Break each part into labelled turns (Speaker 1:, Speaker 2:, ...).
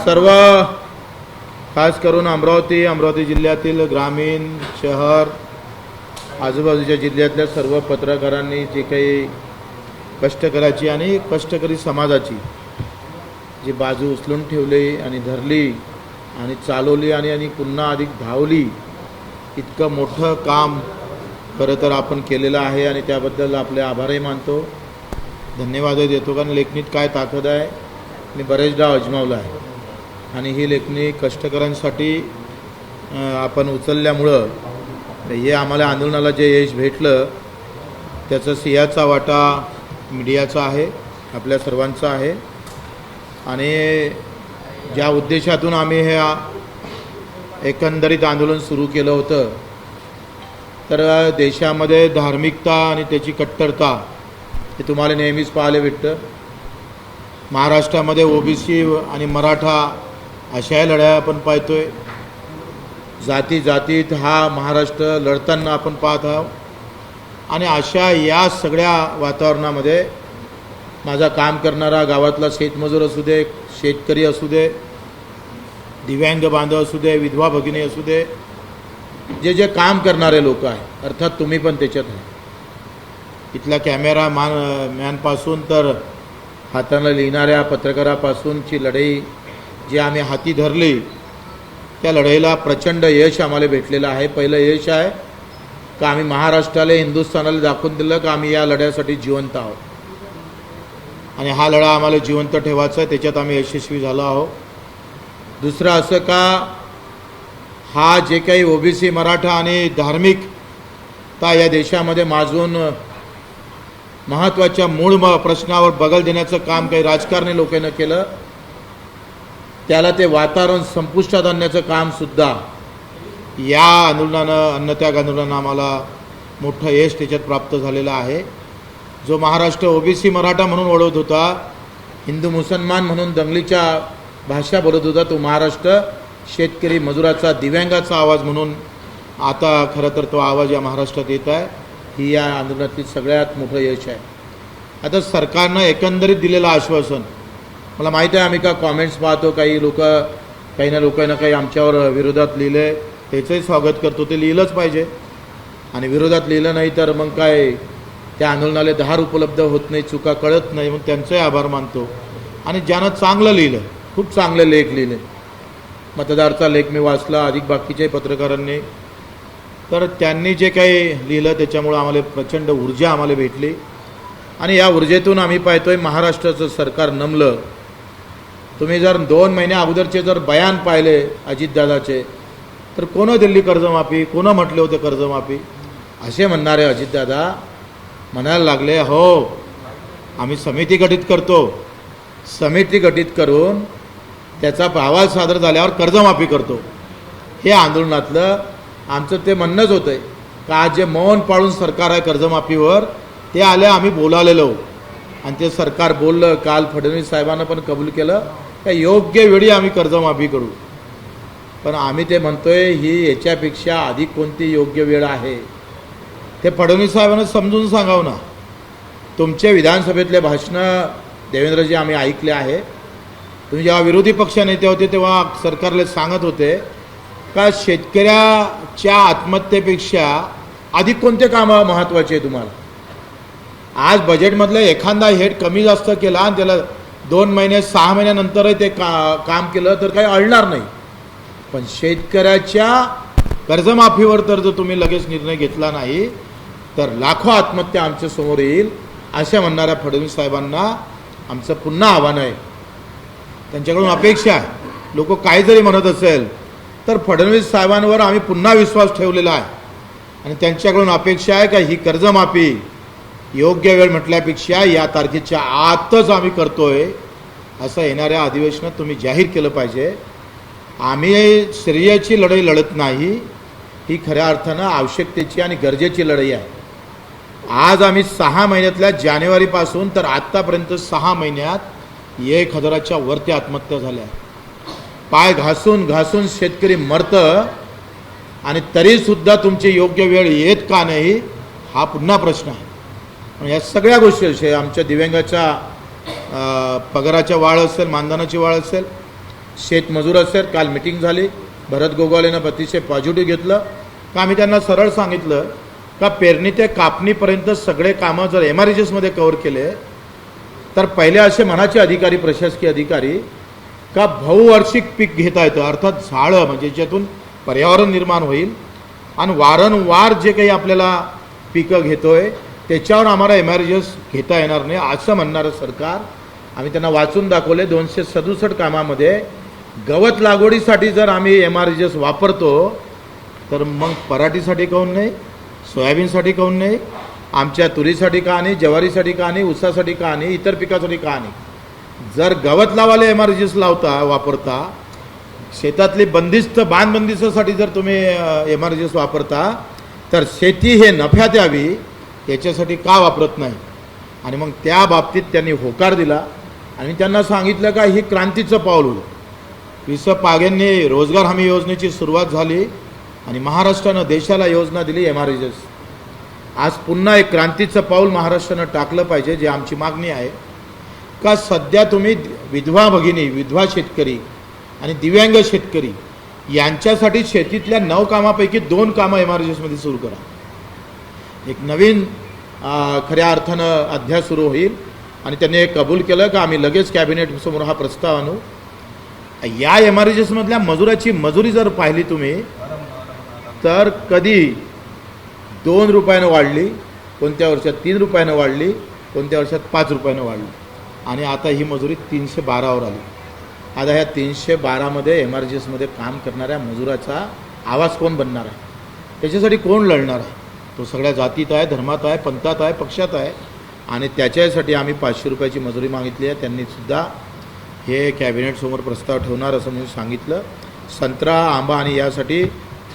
Speaker 1: सर्व खास करून अमरावती जिल्ह्यातील ग्रामीण शहर आजूबाजूच्या जिल्ह्यातल्या सर्व पत्रकारांनी जे काही कष्टकऱ्याची आणि कष्टकरी समाजाची जी बाजू उचलून ठेवली आणि धरली आणि चालवली आणि पुन्हा अधिक धावली, इतकं मोठं काम खरं तर आपण केलेलं आहे आणि त्याबद्दल आपले आभारही मानतो, धन्यवादही देतो. कारण लेखणीत काय ताकद आहे मी बरेचदा अजमावलं आहे आणि ही लेखणी कष्टकऱ्यांसाठी आपण उचलल्यामुळं हे आम्हाला आंदोलनाला जे यश भेटलं त्याचा सिंहाचा वाटा मीडियाचा आहे, आपल्या सर्वांचा आहे. आणि ज्या उद्देशातून आम्ही हे एकंदरीत आंदोलन सुरू केलं होतं, तर देशामध्ये धार्मिकता आणि त्याची कट्टरता हे तुम्हाला नेहमीच पाहायला भेटतं. महाराष्ट्रामध्ये ओबीसी आणि मराठा अशाही लढाया आपण पाहतोय. जातीत हा महाराष्ट्र लढताना आपण पाहत आहोत. आणि अशा या सगळ्या वातावरणामध्ये माझा काम करणारा गावातला शेतमजूर असू दे, शेतकरी असू दे, दिव्यांग बांधव असू दे, विधवा भगिनी असू दे, जे काम करणारे लोक आहे, अर्थात तुम्ही पण त्याच्यात आहे. इथला कॅमेरा मॅनपासून तर हातानं लिहिणाऱ्या पत्रकारापासूनची लढाई जी आम्ही हाती धरली, त्या लढाईला प्रचंड यश आम्हाला भेटलेलं आहे. पहिलं यश आहे का आम्ही महाराष्ट्राला, हिंदुस्थानाला दाखवून दिलं का आम्ही या लढ्यासाठी जिवंत आहोत आणि हा लढा आम्हाला जिवंत ठेवायचा आहे, त्याच्यात आम्ही यशस्वी झालो आहोत. दुसरं असं का हा जे काही ओबीसी मराठा आणि धार्मिकता या देशामध्ये माजून महत्त्वाच्या मूळ प्रश्नावर बगल देण्याचं काम काही राजकारणी लोकांनी केलं, त्याला ते वातावरण संपुष्टात आणण्याचं कामसुद्धा या आंदोलनानं, अन्नत्याग आंदोलनानं आम्हाला मोठं यश त्याच्यात प्राप्त झालेलं आहे. जो महाराष्ट्र ओबीसी मराठा म्हणून ओळखत होता, हिंदू मुसलमान म्हणून दंगलीच्या भाषा बोलत होता, तो महाराष्ट्र शेतकरी मजुराचा, दिव्यांगाचा आवाज म्हणून आता खरं तर तो आवाज या महाराष्ट्रात येत आहे. ही या आंदोलनातली सगळ्यात मोठं यश आहे. आता सरकारनं एकंदरीत दिलेलं आश्वासन, मला माहीत आहे आम्ही का कॉमेंट्स पाहतो, काही लोकांना काही आमच्यावर विरोधात लिहिले, त्याचंही स्वागत करतो, ते लिहिलंच पाहिजे. आणि विरोधात लिहिलं नाही तर मग काय त्या आंदोलनाला धार उपलब्ध होत नाही, चुका कळत नाही, मग त्यांचंही आभार मानतो. आणि ज्यानं चांगलं लिहिलं, खूप चांगले लेख लिहिले, मतदारचा लेख मी वाचला, अधिक बाकीच्याही पत्रकारांनी, तर त्यांनी जे काही लिहिलं त्याच्यामुळं आम्हाला प्रचंड ऊर्जा आम्हाला भेटली. आणि या ऊर्जेतून आम्ही पाहतोय महाराष्ट्राचं सरकार नमलं. तुम्ही जर 2 महिन्या अगोदरचे जर बयान पाहिले अजितदादाचे, तर कोणं दिल्ली कर्जमाफी, कोणं म्हटले होते कर्जमाफी, असे म्हणणारे अजितदादा म्हणायला लागले, हो आम्ही समिती गठीत करतो, समिती गठीत करून त्याचा अहवाल सादर झाल्यावर कर्जमाफी करतो. हे आंदोलनातलं आमचं ते म्हणणंच होतं का आज जे मौन पाळून सरकार आहे कर्जमाफीवर, ते आले आम्ही बोलावलेलो आणि ते सरकार बोललं. काल फडणवीस साहेबांना पण कबूल केलं का योग्य वेळी आम्ही कर्जमाफी करू. पण आम्ही ते म्हणतोय ही याच्यापेक्षा अधिक कोणती योग्य वेळ आहे ते फडणवीस साहेबांना समजून सांगावं ना. तुमचे विधानसभेतले भाषणं देवेंद्रजी आम्ही ऐकले आहे. तुम्ही जेव्हा विरोधी पक्ष नेते होते तेव्हा सरकारला सांगत होते का शेतकऱ्याच्या आत्महत्येपेक्षा अधिक कोणते कामं महत्त्वाचे आहे तुम्हाला. आज बजेटमधलं एखादा हेड कमी जास्त केला आणि त्याला 2 महिने 6 महिन्यानंतरही ते काम केलं तर काही अडणार नाही. पण शेतकऱ्याच्या कर्जमाफीवर तर जर तुम्ही लगेच निर्णय घेतला नाही तर लाखो आत्महत्या आमच्या समोर येईल, अशा म्हणणाऱ्या फडणवीस साहेबांना आमचं पुन्हा आव्हान आहे. त्यांच्याकडून अपेक्षा आहे, लोक काही जरी म्हणत असेल तर फडणवीस साहेबांवर आम्ही पुन्हा विश्वास ठेवलेला आहे आणि त्यांच्याकडून अपेक्षा आहे का ही कर्जमाफी योग्य वेळ म्हटल्यापेक्षा या तारखेच्या आतच आम्ही करतोय, असं येणाऱ्या अधिवेशनात तुम्ही जाहीर केलं पाहिजे. आम्ही श्रेयाची लढाई लढत नाही, ही खऱ्या अर्थानं आवश्यकतेची आणि गरजेची लढाई आहे. आज आम्ही 6 महिन्यातल्या जानेवारीपासून तर आत्तापर्यंत 6 महिन्यात 1000च्या वरती आत्महत्या झाल्या. पाय घासून घासून शेतकरी मरतं आणि तरीसुद्धा तुमची योग्य वेळ येत का नाही, हा पुन्हा प्रश्न आहे. या सगळ्या गोष्टी आमच्या दिव्यांगाच्या पगाराच्या वाढ असेल, मानधनाची वाढ असेल, शेतमजूर असेल, काल मिटिंग झाली, भरत गोगावलेनं अतिशय पॉझिटिव्ह घेतलं का आम्ही त्यांना सरळ सांगितलं का पेरणी ते कापणीपर्यंत सगळे कामं जर MRHSमध्ये कव्हर केले तर पहिले असे म्हणायचे अधिकारी, प्रशासकीय अधिकारी का बहुवार्षिक पीक घेता येतं, अर्थात झाडं म्हणजे ज्यातून पर्यावरण निर्माण होईल आणि वारंवार जे काही आपल्याला पिकं घेतोय त्याच्यावर आम्हाला MRHS घेता येणार नाही असं म्हणणारं सरकार. आम्ही त्यांना वाचून दाखवले 267 कामामध्ये गवत लागवडीसाठी जर आम्ही MRHS वापरतो तर मग पराठीसाठी काहून नाही, सोयाबीनसाठी काहून नाही, आमच्या तुरीसाठी का नाही, ज्वारीसाठी का नाही, ऊसासाठी का नाही, इतर पिकासाठी का नाही. जर गवत लावायला MRHS लावता वापरता, शेतातली बंदिस्त बांधबंदिस्तासाठी जर तुम्ही MRHS वापरता तर शेती हे नफ्यात यावी याच्यासाठी का वापरत नाही. आणि मग त्या बाबतीत त्यांनी होकार दिला आणि त्यांना सांगितलं का ही क्रांतीचं पाऊल होईल. विस पागेंनी रोजगार हमी योजनेची सुरुवात झाली आणि महाराष्ट्रानं देशाला योजना दिली MRHS. आज पुन्हा एक क्रांतीचं पाऊल महाराष्ट्रानं टाकलं पाहिजे, जे आमची मागणी आहे का सध्या तुम्ही विधवा भगिनी, विधवा शेतकरी आणि दिव्यांग शेतकरी यांच्यासाठी शेतीतल्या 9 कामापैकी 2 कामं MRHSमध्ये सुरू करा. एक नवीन खऱ्या अर्थानं अध्याय सुरू होईल आणि त्यांनी हे कबूल केलं का आम्ही लगेच कॅबिनेटसमोर हा प्रस्ताव आणू. या MRHSमधल्या मजुराची मजुरी जर पाहिली तुम्ही तर कधी 2 रुपयानं वाढली, कोणत्या वर्षात 3 रुपयानं वाढली, कोणत्या वर्षात 5 रुपयानं वाढली आणि आता ही मजुरी 312वर आली. आता ह्या 312मध्ये MRHSमध्ये काम करणाऱ्या मजुराचा आवाज कोण बनणार आहे, त्याच्यासाठी कोण लढणार आहे. तो सगळ्या जातीत आहे, धर्मात आहे, पंथात आहे, पक्षात आहे आणि त्याच्यासाठी आम्ही 500 रुपयाची मजुरी मागितली आहे. त्यांनीसुद्धा हे कॅबिनेटसमोर प्रस्ताव ठेवणार असं म्हणून सांगितलं. संत्रा, आंबा आणि यासाठी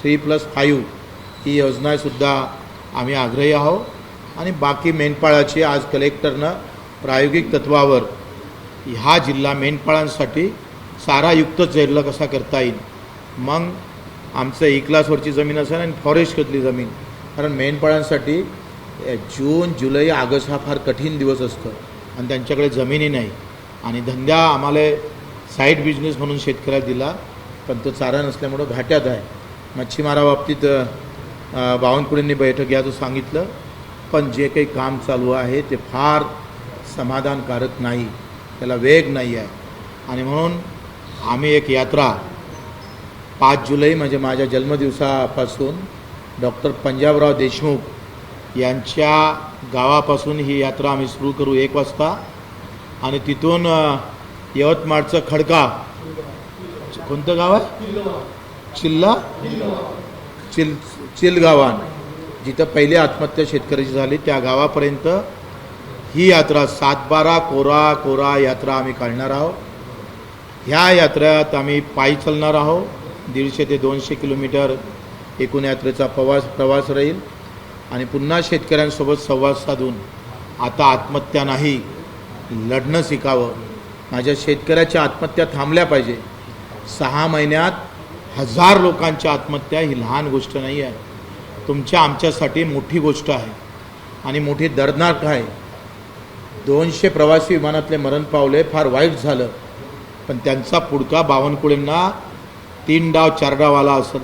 Speaker 1: 3+5 ही योजनासुद्धा आम्ही आग्रही आहोत. आणि बाकी मेंढपाळाची आज कलेक्टरनं प्रायोगिक तत्वावर ह्या जिल्हा मेंढपाळांसाठी चारायुक्त जेरलं कसा करता येईल. मग आमचं E-क्लासवरची जमीन असेल आणि फॉरेस्टमधली जमीन, कारण मेंढपाळांसाठी जून, जुलै, ऑगस्ट हा फार कठीण दिवस असतो आणि त्यांच्याकडे जमिनी नाही आणि धंदा आम्हाला साईड बिझनेस म्हणून शेतकऱ्याला दिला पण तो चारा नसल्यामुळं घाट्यात आहे. मच्छीमाराबाबतीत बावनकुळेंनी बैठक घ्यायचं सांगितलं पण जे काही काम चालू आहे ते फार समाधानकारक नाही, त्याला वेग नाही आहे. आणि म्हणून आम्ही एक यात्रा 5 जुलै म्हणजे माझ्या जन्मदिवसापासून डॉक्टर पंजाबराव देशमुख यांच्या गावापासून ही यात्रा आम्ही सुरू करू 1 वाजता आणि तिथून यवतमाळचं खडका, कोणतं गाव आहे, चिलगावान, जिथं पहिली आत्महत्या शेतकऱ्याची झाली त्या गावापर्यंत ही यात्रा 7-12 कोरा यात्रा आम्ही काढणार आहोत. ह्या यात्रेत आम्ही पायी चालणार आहोत. 150 ते 200 किलोमीटर एकूण यात्रेचा प्रवास राहील आणि पुन्हा शेतकऱ्यांसोबत संवाद साधून आता आत्महत्या नाही, लढणं शिकावं. माझ्या शेतकऱ्याच्या आत्महत्या थांबल्या पाहिजे. 6 महिन्यात 1000 लोकांच्या आत्महत्या ही लहान गोष्ट नाही आहे, तुमच्या आमच्यासाठी मोठी गोष्ट आहे आणि मोठी दर्दनाक आहे. 200 प्रवासी विमानातले मरण पावले, फार वाईट झालं पण त्यांचा पुढका बावनकुळेंना 3 डाव 4 डाव आला असेल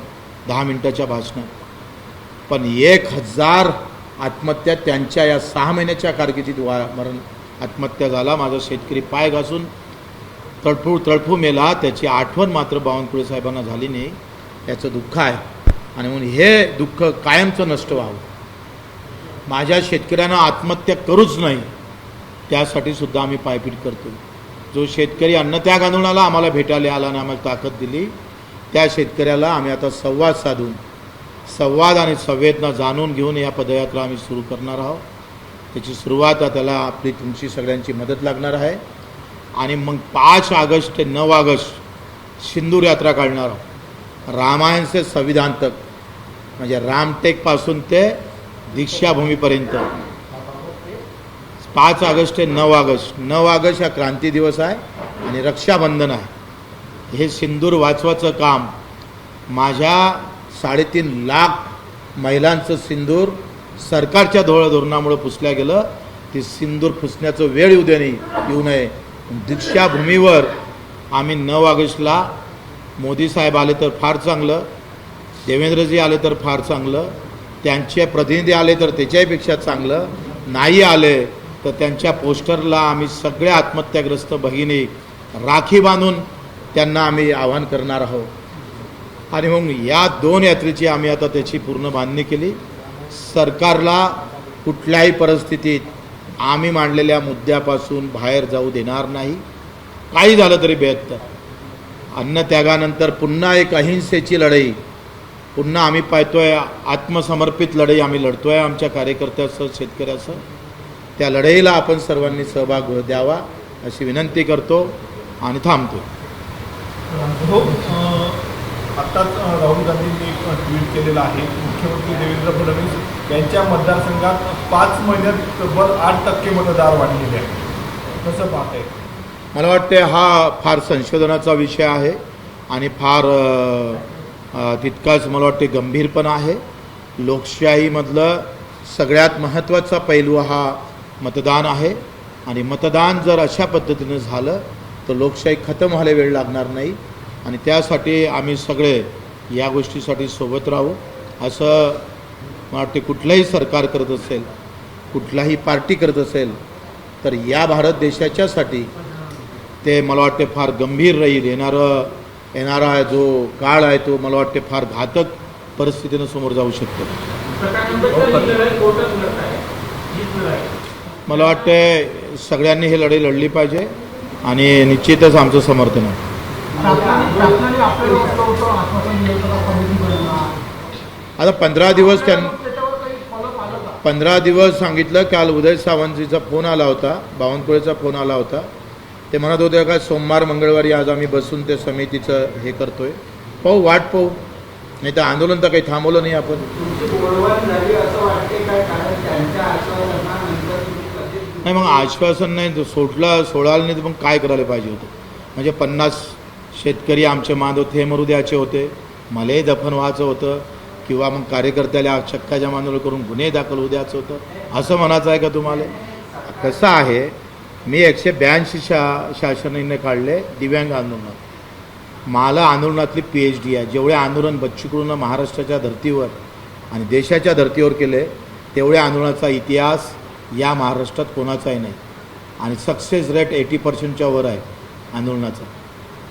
Speaker 1: 10 मिनिटाच्या भाषणात. पण 1000 आत्महत्या त्यांच्या या 6 महिन्याच्या कारकिर्दीत मरण आत्महत्या झाला. माझा शेतकरी पाय घासून तळफू मेला, त्याची आठवण मात्र बावनकुळे साहेबांना झाली नाही, याचं दुःख आहे. आणि म्हणून हे दुःख कायमचं नष्ट व्हावं. माझ्या शेतकऱ्यांना आत्महत्या करूच नाही त्यासाठी सुद्धा आम्ही पायपीट करतो. जो शेतकरी अन्नत्याग आंदोलनाला आम्हाला भेटायला आला आणि आम्हाला ताकद दिली त्या शेतकऱ्याला आम्ही आता संवाद साधून संवाद आणि संवेदना जाणून घेऊन या पदयात्रा आम्ही सुरू करणार आहोत. त्याची सुरुवात त्याला आपली तुमची सगळ्यांची मदत लागणार आहे. आणि मग 5 ऑगस्ट ते 9 ऑगस्ट सिंदूर यात्रा काढणार आहोत. रामायण से संविधान तक म्हणजे रामटेकपासून ते दीक्षाभूमीपर्यंत 5 ऑगस्ट ते 9 ऑगस्ट. 9 ऑगस्ट हा क्रांती दिवस आहे आणि रक्षाबंधन आहे. हे सिंदूर वाचवाचं काम माझ्या 3.5 लाख महिलांचं सिंदूर सरकारच्या धोरणामुळे पुसल्या गेलं. ते सिंदूर पुसण्याचं वेळ येऊ नये. दीक्षाभूमीवर आम्ही 9 ऑगस्टला मोदी साहेब आले तर फार चांगलं, देवेंद्रजी आले तर फार चांगलं, त्यांचे प्रतिनिधी आले तर त्याच्यापेक्षा चांगलं, नाही आले तर त्यांच्या पोस्टरला आम्ही सगळ्या आत्महत्याग्रस्त भगिनी राखी बांधून त्यांना आम्ही आवाहन करणार आहोत। आणि मग या 2 यात्रेची आम्ही आता त्याची पूर्ण बांधणी केली। सरकारला कुठल्याही परिस्थितीत आम्ही मांडलेल्या मुद्द्यापासून बाहेर जाऊ देणार नाही, काही झालं तरी बेहत्तर। अन्नत्यागानंतर पुन्हा एक अहिंसेची लढाई, पुन्हा आम्ही पाहतोय आत्मसमर्पित लढाई आम्ही लढतोय आमच्या कार्यकर्त्यासह शेतकऱ्यासह। त्या लढाईला आपण सर्वांनी सहभाग द्यावा अशी विनंती करतो आणि थांबतो।
Speaker 2: हो, आत्ताच राहुल गांधींनी एक ट्विट केलेलं आहे, मुख्यमंत्री देवेंद्र फडणवीस यांच्या मतदारसंघात 5 महिन्यात तब्बल 8% मतदार वाढलेले आहेत, कसं पाहताय?
Speaker 1: मला वाटते हा फार संशोधनाचा विषय आहे आणि फार तितकाच मला वाटते गंभीर पण आहे। लोकशाहीमधलं सगळ्यात महत्त्वाचा पैलू हा मतदान आहे आणि मतदान जर अशा पद्धतीने झालं तर लोकशाही खतम व्हायला वेळ लागणार नाही आणि त्यासाठी आम्ही सगळे या गोष्टीसाठी सोबत राहू असं मला वाटते। कुठलंही सरकार करत असेल, कुठलाही पार्टी करत असेल तर या भारत देशाच्यासाठी ते मला वाटते फार गंभीर राहील। येणारा जो काळ आहे तो मला वाटते फार घातक परिस्थितीनं समोर जाऊ शकतो। मला वाटते सगळ्यांनी ही लढाई लढली पाहिजे आणि निश्चितच आमचं समर्थन आहे। आता 15 दिवस सांगितलं। काल उदय सावंतजीचा फोन आला होता, बावनकुळेचा फोन आला होता, ते म्हणत होते का सोमवार मंगळवारी आज आम्ही बसून ते समितीचं हे करतोय, पाहू वाट पाहू, नाही तर आंदोलन तर काही थांबवलं नाही आपण। नाही मग आश्वासन नाही सोडायला नाही तर मग काय करायला पाहिजे होतं? म्हणजे 50 शेतकरी आमचे माधव थे मरू द्यायचे होते, मलाही दफन व्हायचं होतं, किंवा मग कार्यकर्त्याला चक्काच्या मांदोळ करून गुन्हे दाखल होऊ द्यायचं होतं, असं म्हणायचं आहे का तुम्हाला? कसं आहे, मी 182 शासन निर्णय काढले दिव्यांग आंदोलनात। मला आंदोलनातली PhD आहे। जेवढे आंदोलन बच्चू कडूंना महाराष्ट्राच्या धर्तीवर आणि देशाच्या धर्तीवर केले तेवढ्या आंदोलनाचा इतिहास या महाराष्ट्रात कोणाचाही नाही आणि सक्सेस रेट 80% वर आहे आंदोलनाचा।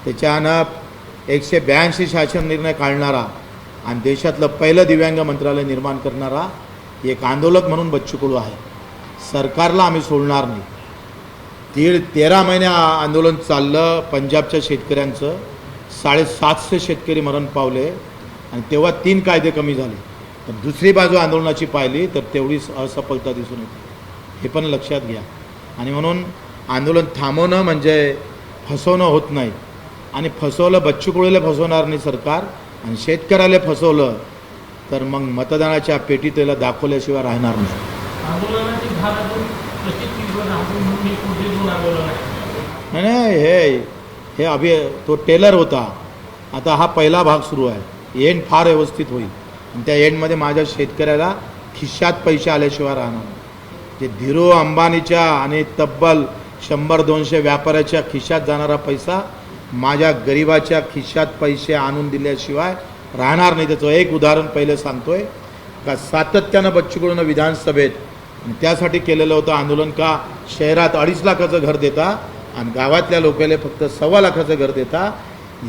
Speaker 1: त्याच्यानं 182 शासन निर्णय काढणारा आणि देशातलं पहिलं दिव्यांग मंत्रालय निर्माण करणारा एक आंदोलक म्हणून बच्चू कडू आहे। सरकारला आम्ही सोडणार नाही। 13 महिने आंदोलन चाललं पंजाबच्या शेतकऱ्यांचं, 750 शेतकरी मरण पावले आणि तेव्हा 3 कायदे कमी झाले। पण दुसरी बाजू आंदोलनाची पाहिली तर तेवढीच असफलता दिसून येते, हे पण लक्षात घ्या। आणि म्हणून आंदोलन थांबवणं म्हणजे फसवणं होत नाही आणि फसवलं बच्चू कडूला फसवणार नाही सरकार आणि शेतकऱ्याला फसवलं तर मग मतदानाच्या पेटी त्याला दाखवल्याशिवाय राहणार नाही। नाही हे अभि तो टेलर होता, आता हा पहिला भाग सुरू आहे। एंड फार व्यवस्थित होईल आणि त्या एंडमध्ये माझ्या शेतकऱ्याला खिशात पैसे आल्याशिवाय राहणार नाही। जे धीरू अंबानीच्या आणि तब्बल 100-200 व्यापाऱ्याच्या खिशात जाणारा पैसा माझ्या गरिबाच्या खिशात पैसे आणून दिल्याशिवाय राहणार नाही। त्याचं एक उदाहरण पहिले सांगतोय का सातत्यानं बच्चू कडूंना विधानसभेत त्यासाठी केलेलं होतं आंदोलन का शहरात 2.5 लाखाचं घर देता आणि गावातल्या लोकांना फक्त 1.25 लाखाचं घर देता।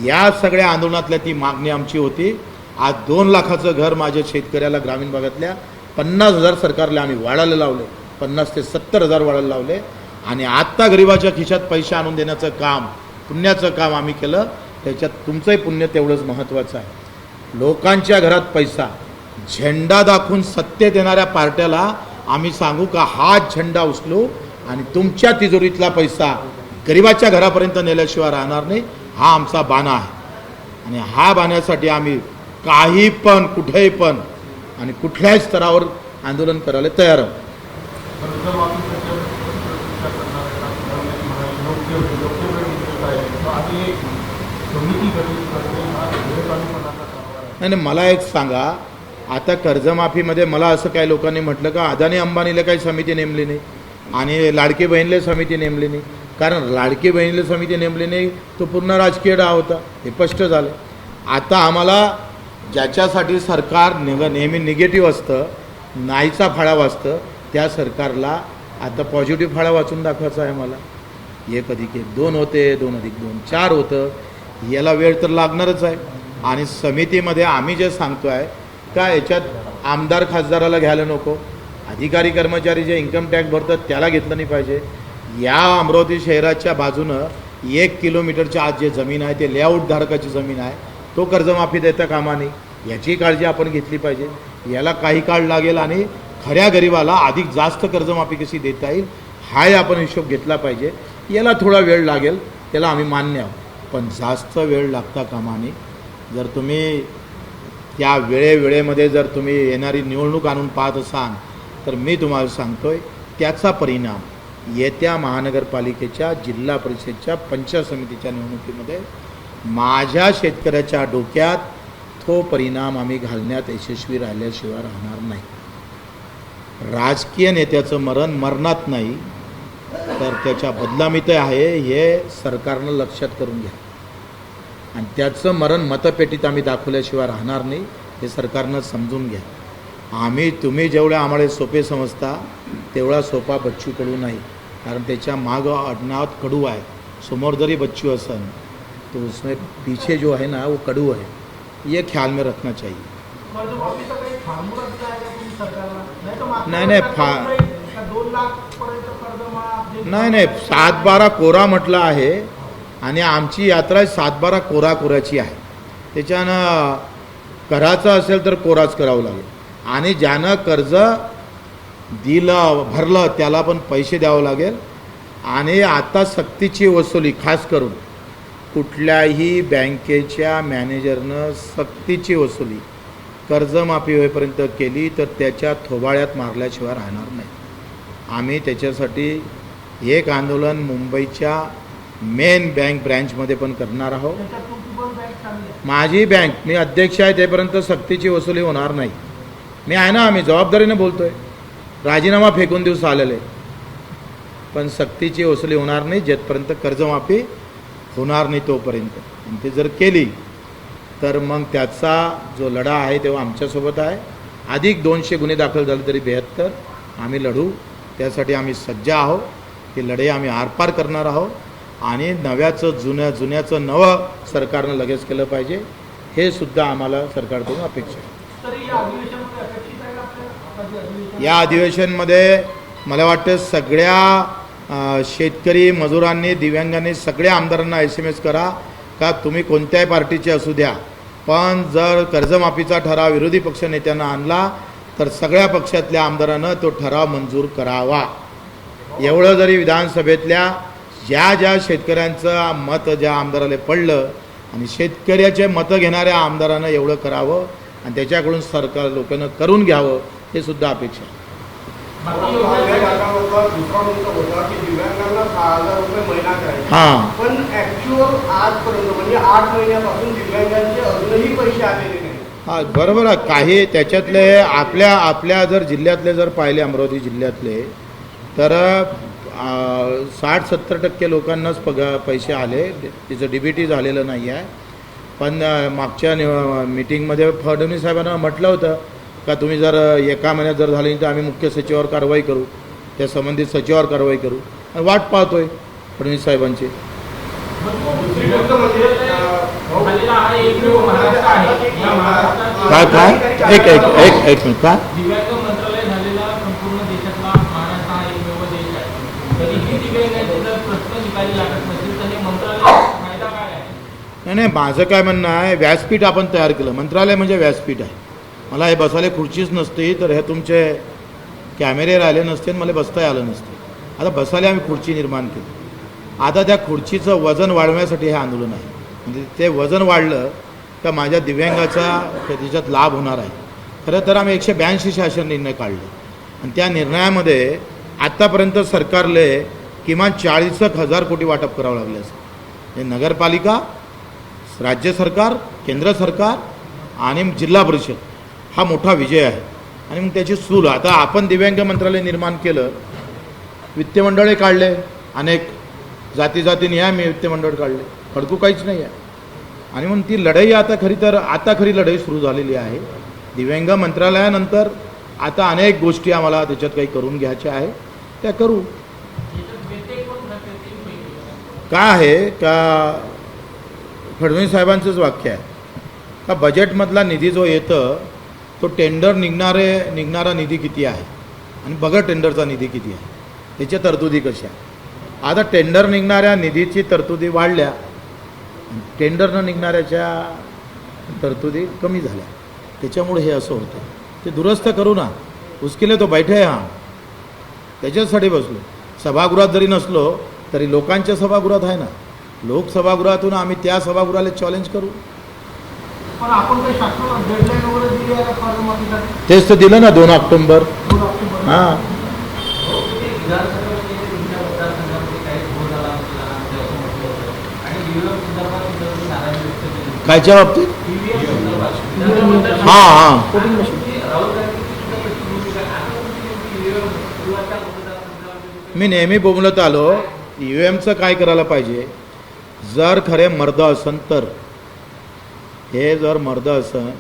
Speaker 1: या सगळ्या आंदोलनातल्या ती मागणी आमची होती। आज 2 लाखाचं घर माझ्या शेतकऱ्याला ग्रामीण भागातल्या 50,000 सरकारला आम्ही वाढायला लावले, 50 ते 70,000 वाढायला लावले आणि आत्ता गरिबाच्या खिशात पैसे आणून देण्याचं काम, पुण्याचं काम आम्ही केलं। त्याच्यात तुमचंही पुण्य तेवढंच महत्त्वाचं आहे। लोकांच्या घरात पैसा झेंडा दाखवून सत्तेत येणाऱ्या पार्ट्याला आम्ही सांगू का हा झेंडा उचलू आणि तुमच्या तिजोरीतला पैसा गरिबाच्या घरापर्यंत नेल्याशिवाय राहणार नाही, हा आमचा बाणा आहे। आणि हा बाण्यासाठी आम्ही काही पण कुठेही पण आणि कुठल्याही स्तरावर आंदोलन करायला तयार आहोत। नाही मला एक सांगा, आता कर्जमाफीमध्ये मला असं काही लोकांनी म्हटलं का अदानी अंबानीला काही समिती नेमली नाही आणि लाडकी बहीणला समिती नेमली नाही, कारण लाडकी बहिणीला समिती नेमली नाही, तो पूर्ण राजकीय डाव होता, हे स्पष्ट झालं. आता आम्हाला ज्याच्यासाठी सरकार नेहमी निगेटिव्ह असतं, नाहीचा फाळा वाचतं, त्या सरकारला आता पॉझिटिव्ह फाळा वाचून दाखवायचा आहे मला. 1+1=2 होते, 2+2 4 होतं. याला वेळ तर लागणारच आहे. आणि समितीमध्ये आम्ही जे सांगतो आहे का याच्यात आमदार खासदाराला घ्यायला नको, अधिकारी कर्मचारी जे इन्कम टॅक्स भरतात त्याला घेतलं नाही पाहिजे. या अमरावती शहराच्या बाजूनं 1 किलोमीटरच्या आत जे जमीन आहे ते लेआउट धारकाची जमीन आहे, तो कर्जमाफी देता कामा नये, याची काळजी आपण घेतली पाहिजे. याला काही काळ लागेल आणि खऱ्या गरिबाला अधिक जास्त कर्जमाफी कशी देता येईल हाही आपण हिशोब घेतला पाहिजे. याला थोडा वेळ लागेल, त्याला आम्ही मान्य आहोत, पण जास्त वेळ लागता कामा नये. जर तुम्ही त्या वेळेमध्ये जर तुम्ही येणारी निवडणूक आणून पाहत असाल तर मी तुम्हाला सांगतोय त्याचा परिणाम येत्या महानगरपालिकेच्या, जिल्हा परिषदेच्या, पंचायत समितीच्या निवडणुकीमध्ये माझ्या शेतकऱ्याच्या डोक्यात तो परिणाम आम्ही घालण्यात यशस्वी राहिल्याशिवाय राहणार नाही. राजकीय नेत्याचं मरण मरणात नाही तर त्याच्या बदनामीत आहे, हे सरकारनं लक्षात करून घ्या. आणि त्याचं मरण मतपेटीत आम्ही दाखवल्याशिवाय राहणार नाही, हे सरकारनं समजून घ्या. तुम्ही जेवढ्या आम्हाला सोपे समजता तेवढा सोपा बच्चू कडू नाही, कारण त्याच्या मागं आडनाव कडू आहे. समोर जरी बच्चू असन तो उसमें पीछे जो है ना वो कडू है, ये ख्याल में रखना चाहिए. नाही 7-12 कोरा म्हटलं आहे आणि आमची यात्रा 7-12 कोराची आहे. त्याच्यानं करायचं असेल तर कोराच करावं लागेल. आणि ज्यानं कर्ज भरलं त्याला पण पैसे द्यावं लागेल. आणि आता सक्तीची वसुली, खास करून कुठल्याही बँकेच्या मॅनेजरनं सक्तीची वसुली कर्जमाफी होईपर्यंत केली तर त्याच्या थोबाळ्यात मारल्याशिवाय राहणार नाही. आम्ही त्याच्यासाठी एक आंदोलन मुंबईच्या मेन बँक ब्रँचमध्ये पण करणार आहोत. माझी बँक, मी अध्यक्ष आहे, तेपर्यंत सक्तीची वसुली होणार नाही. मी आहे ना, आम्ही जबाबदारीने बोलतोय. राजीनामा फेकून दिवस आलेले, पण सक्तीची वसुली होणार नाही जेथपर्यंत कर्जमाफी होणार नाही तोपर्यंत. आणि ते जर केली तर मग त्याचा जो लढा आहे तेव्हा आमच्यासोबत आहे. अधिक 200 गुन्हे दाखल झाले तरी 72 आम्ही लढू, त्यासाठी आम्ही सज्ज आहोत. ते लढे आम्ही आरपार करणार आहोत. आणि नव्याचं जुन्याचं नवं सरकारनं लगेच केलं पाहिजे, हे सुद्धा आम्हाला सरकारकडून अपेक्षा आहे. या अधिवेशनमध्ये मला वाटतं सगळ्या शेतकरी, मजुरांनी, दिव्यांगांनी, सगळ्या आमदारांना SMS करा का तुम्ही कोणत्याही पार्टीचे असू द्या, पण जर कर्जमाफीचा ठराव विरोधी पक्ष नेत्यांना आणला तर सगळ्या पक्षातल्या आमदारांना तो ठराव मंजूर करावा. एवढं जरी विधानसभेतल्या ज्या शेतकऱ्यांचं मत ज्या आमदाराला पडलं आणि शेतकऱ्याचे मतं घेणाऱ्या आमदारांना एवढं करावं आणि त्याच्याकडून सरकार लोकांना करून घ्यावं, हे सुद्धा अपेक्षा आहे. हां,
Speaker 3: पण ऍक्च्युअल आजपर्यंत म्हणजे 8 महिन्यापासून दिव्यांगांचे अजूनही पैसे आलेले नाही.
Speaker 1: हां, बरोबर आहे. काही त्याच्यातले आपल्या जर जिल्ह्यातले जर पाहिले, अमरावती जिल्ह्यातले, तर 60-70% लोकांनाच पैसे आले, तिचं DBT झालेलं नाही आहे. पण मागच्या मीटिंगमध्ये फडणवीस साहेबांना म्हटलं होतं का तुम्ही जर एका महिन्यात जर झाले तर आम्ही मुख्य सचिवावर कारवाई करू, त्या संबंधित सचिवावर कारवाई करू. आणि वाट पाहतोय फडणवीस साहेबांची. काय एक मिनिट, काय
Speaker 4: दिव्यांग मंत्रालय झालेला संपूर्ण देशातला महाराष्ट्र हा एकमेव देश आहे. तरीही दिव्यांगांचे जर प्रश्न निकाली लागत नसेल तर हे मंत्रालयाचा फायदा काय आहे?
Speaker 1: नाही, माझं काय म्हणणं आहे, व्यासपीठ आपण तयार केलं. मंत्रालय म्हणजे व्यासपीठ आहे. मला हे बसायला खुर्चीच नसते तर हे तुमचे कॅमेरे राहिले नसते, मला बसता आलं नसते. आता बसायला आम्ही खुर्ची निर्माण केली. आता त्या खुर्चीचं वजन वाढवण्यासाठी हे आंदोलन आहे. म्हणजे ते वजन वाढलं का माझ्या दिव्यांगाचा त्याच्यात लाभ होणार आहे. खरं तर आम्ही 182 शासन निर्णय काढले आणि त्या निर्णयामध्ये आत्तापर्यंत सरकारले किमान 40,000 कोटी वाटप करावं लागलं असं. हे नगरपालिका, राज्य सरकार, केंद्र सरकार आणि जिल्हा परिषद हा मोठा विजय आहे. आणि मग त्याची सूल आता आपण दिव्यांग मंत्रालय निर्माण केलं, वित्तमंडळे काढले, अनेक जाती जातीने या नियुक्ती मंडळ काढले, खडकू काहीच नाही आहे. आणि म्हणून ती लढाई आता खरी लढाई सुरू झालेली आहे. दिव्यांग मंत्रालयानंतर आता अनेक गोष्टी आम्हाला त्याच्यात काही करून घ्यायच्या आहे, त्या करू. काय आहे का फडणवीस साहेबांचंच वाक्य आहे का बजेटमधला निधी जो येतं तो टेंडर निघणारा निधी किती आहे आणि बघा टेंडरचा निधी किती आहे, त्याच्या तरतुदी कशा. आता टेंडर निघणाऱ्या निधीची तरतुदी वाढल्या, टेंडर न निघणाऱ्याच्या तरतुदी कमी झाल्या, त्याच्यामुळे हे असं होतं. ते दुरुस्त करू ना, उसके लिए तो बैठे हा, त्याच्याचसाठी बसलो. सभागृहात जरी नसलो तरी लोकांच्या सभागृहात आहे ना, लोकसभागृहातून आम्ही त्या सभागृहाला चॅलेंज करू.
Speaker 3: पण आपण काही शासनाला डेडलाईन वगैरे दिली आहे का कर्जमाफीसाठी?
Speaker 1: तेच तर दिलं ना 2 ऑक्टोबर.
Speaker 3: 2 ऑक्टोबर.
Speaker 1: हां, कायच्या बाबतीत? हां हां, मी नेहमी बोलत आलो EVMचं काय करायला पाहिजे. जर खरे मर्द असन तर हे जर मर्द असन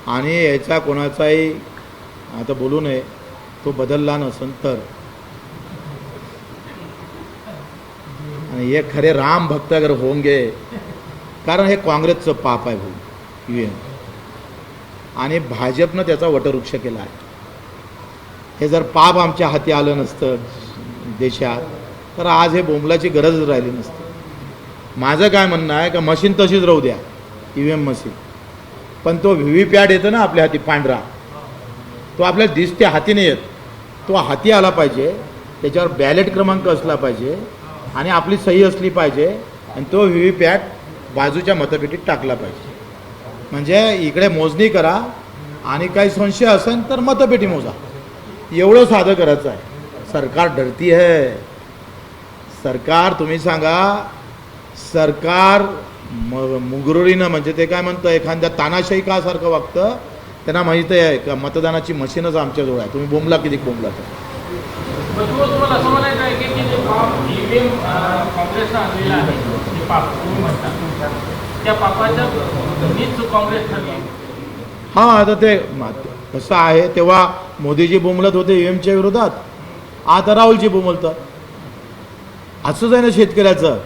Speaker 1: आणि याचा कोणाचाही आता बोलू नये तो बदलला नसन तर, आणि हे खरे राम भक्त अगर होंगे, कारण हे काँग्रेसचं पाप आहे भाऊ EVM, आणि भाजपनं त्याचा वटवृक्ष केला आहे. हे जर पाप आमच्या हाती आलं नसतं देशात तर आज हे बोंबलाची गरज राहिली नसती. माझं काय म्हणणं आहे का मशीन तशीच राहू द्या, EVM मशीन, पण तो VVPAT येतो ना आपल्या हाती पांढरा, तो आपल्याला दिसते, हाती नाही येत, तो हाती आला पाहिजे, त्याच्यावर बॅलेट क्रमांक असला पाहिजे आणि आपली सही असली पाहिजे, आणि तो VVPAT बाजूच्या मतपेटीत टाकला पाहिजे. म्हणजे इकडे मोजणी करा आणि काही संशय असेल तर मतपेटी मोजा, एवढं साधं करायचं आहे. सरकार डरती है, सरकार, तुम्ही सांगा, सरकार मुगरुरीनं, म्हणजे ते काय म्हणतं, एखाद्या तानाशाही का सारखं वागतं. त्यांना माहिती आहे का मतदानाची मशीनच आमच्याजवळ आहे, तुम्ही बोंबला किती बोंबला तर.
Speaker 4: तुम्हाला असं म्हणायचं आहे की जे पाप EVM काँग्रेसनं आणलेलं आहे, जे पाप तुम्ही म्हणता, त्या पापाच्या नीच काँग्रेस ठरली.
Speaker 1: हां, आता ते कसं आहे, तेव्हा मोदीजी बोंबलत होते EVMच्या विरोधात, आता राहुलजी बोंबलतात. असंच आहे ना, शेतकऱ्याचं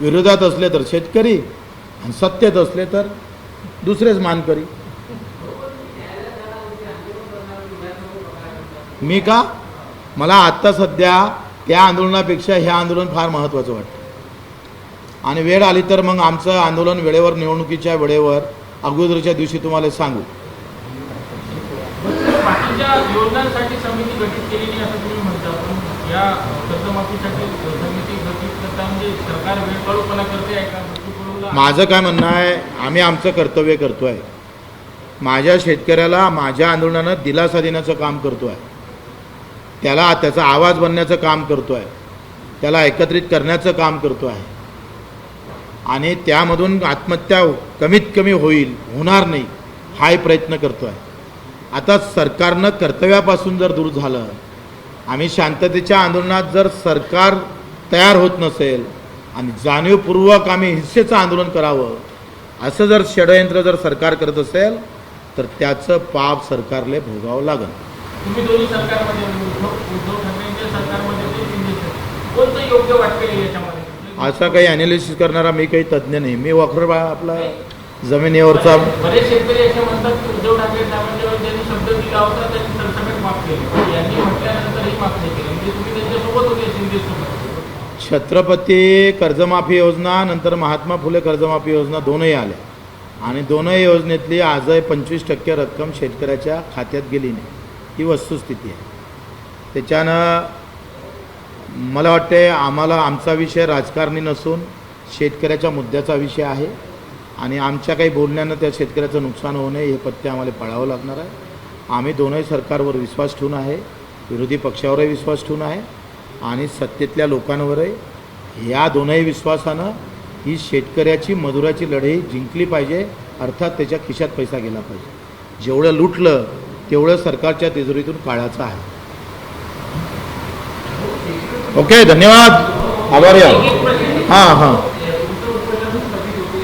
Speaker 1: विरोधात असले तर शेतकरी आणि सत्तेत असले तर दुसरेच मानकरी. मी का, मला आत्ता सध्या त्या आंदोलनापेक्षा हे आंदोलन फार महत्त्वाचं वाटतं. आणि वेळ आली तर मग आमचं आंदोलन वेळेवर, निवडणुकीच्या वेळेवर, अगोदरच्या दिवशी तुम्हाला सांगू.
Speaker 4: बाकीच्या योजनांसाठी समिती गठीत केलेली असं तुम्ही म्हणता, पण या कर्जमाफीसाठी समिती गठीत करता म्हणजे सरकार वेळकाळूपणा करते आहे का?
Speaker 1: माझं काय म्हणणं आहे, आम्ही आमचं कर्तव्य करतो आहे. माझ्या शेतकऱ्याला माझ्या आंदोलनानं दिलासा देण्याचं काम करतो आहे, त्याला त्याचा आवाज बनण्याचं काम करतो आहे, त्याला एकत्रित करण्याचं काम करतो आहे, आणि त्यामधून आत्महत्या कमीत कमी होणार नाही हाही प्रयत्न करतो आहे. आता सरकारनं कर्तव्यापासून जर दूर झालं, आम्ही शांततेच्या आंदोलनात जर सरकार तयार होत नसेल आणि जाणीवपूर्वक आम्ही हिंसेचं आंदोलन करावं असं जर षडयंत्र जर सरकार करत असेल तर त्याचं पाप सरकारला भोगावं लागेल.
Speaker 4: तुम्ही दोन्ही सरकारमध्ये, उद्धव ठाकरेंच्या सरकारमध्ये ते शिंदे कोणतं योग्य वाटतं याच्यामध्ये?
Speaker 1: असा काही ॲनालिसिस करणारा मी काही तज्ज्ञ नाही. मी वखर आपला जमिनीवरचा.
Speaker 4: बरेच शेतकरी असे म्हणतात की उद्धव ठाकरे साहेबांच्या ज्यांनी शब्द दिला होता त्यांनी सरसकट माफ केले, यांनी म्हटल्यानंतरही माफ नाही केले, म्हणजे तुम्ही त्यांच्यासोबत होते, शिंदेसोबत.
Speaker 1: छत्रपती कर्जमाफी योजना, नंतर महात्मा फुले कर्जमाफी योजना दोनही आल्या, आणि दोनही योजनेतली आजही 25% रक्कम शेतकऱ्याच्या खात्यात गेली नाही, ही वस्तुस्थिती आहे. त्याच्यानं मला वाटते आम्हाला आमचा विषय राजकारणी नसून शेतकऱ्याच्या मुद्द्याचा विषय आहे, आणि आमच्या काही बोलण्यानं त्या शेतकऱ्याचं नुकसान होऊ नये हे पथ्य आम्हाला पाळावं लागणार आहे. आम्ही दोनही सरकारवर विश्वास ठेवून आहे, विरोधी पक्षावरही विश्वास ठेवून आहे, आणि सत्तेतल्या लोकांवरही. या दोनही विश्वासानं ही शेतकऱ्याची मजुराची लढाई जिंकली पाहिजे, अर्थात त्याच्या खिशात पैसा गेला पाहिजे. जेवढं लुटलं तेवढं सरकारच्या तिजोरीतून काढायचं आहे. ओके, धन्यवाद. आभारी आहोत.
Speaker 4: एक प्रश्न
Speaker 1: हां हां
Speaker 4: तुमचं उपोषण स्थगित होते,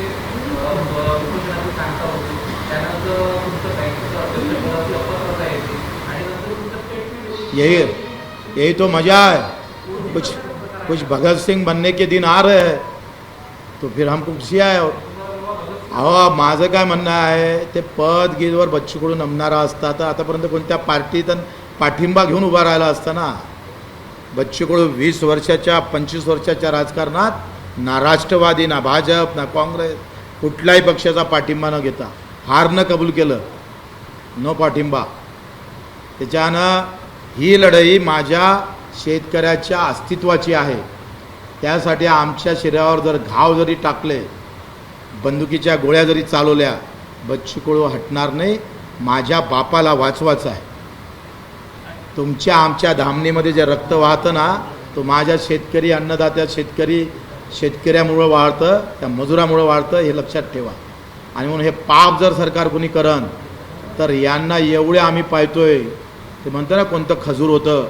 Speaker 4: उपोषणाची सांगता होती, त्यानंतर तुमचं बँकेचं अध्यक्षपदाची अपत्रता येते आणि नंतर तुमचं स्टेटमेंट
Speaker 1: यही तो मजा है. कुछ भगत सिंह बनने के दिन आ रहे हैं तो फिर हमको खुशी आहे. अहो माझं काय म्हणणं आहे, ते पद गिरीवर बच्चू कडू नमणारा असता तर आतापर्यंत कोणत्या पार्टीत पाठिंबा घेऊन उभा राहिला असता ना. बच्चू कडू 20 वर्षाच्या 25 वर्षाच्या राजकारणात ना राष्ट्रवादी ना भाजप ना काँग्रेस कुठल्याही पक्षाचा पाठिंबा न घेता हारनं कबूल केलं, नो पाठिंबा. त्याच्यानं ही लढाई माझ्या शेतकऱ्याच्या अस्तित्वाची आहे. त्यासाठी आमच्या शरीरावर जर घाव जरी टाकले, बंदुकीच्या गोळ्या जरी चालवल्या, बच्चू कडू हटणार नाही. माझ्या बापाला वाचवायचं आहे. तुमच्या आमच्या धामणीमध्ये जे रक्त वाहतं ना, तो माझ्या शेतकरी अन्नदात्या शेतकऱ्यामुळं वाढतं, त्या मजुरामुळं वाढतं, हे लक्षात ठेवा. आणि म्हणून हे पाप जर सरकार कोणी करन तर यांना एवढे आम्ही पाहतोय, ते म्हणतं ना कोणतं खजूर होतं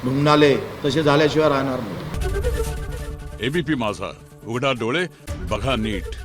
Speaker 1: ढुंगणाले, तसे झाल्याशिवाय राहणार नाही.
Speaker 5: एबीपी माझा, उघडा डोळे बघा नीट.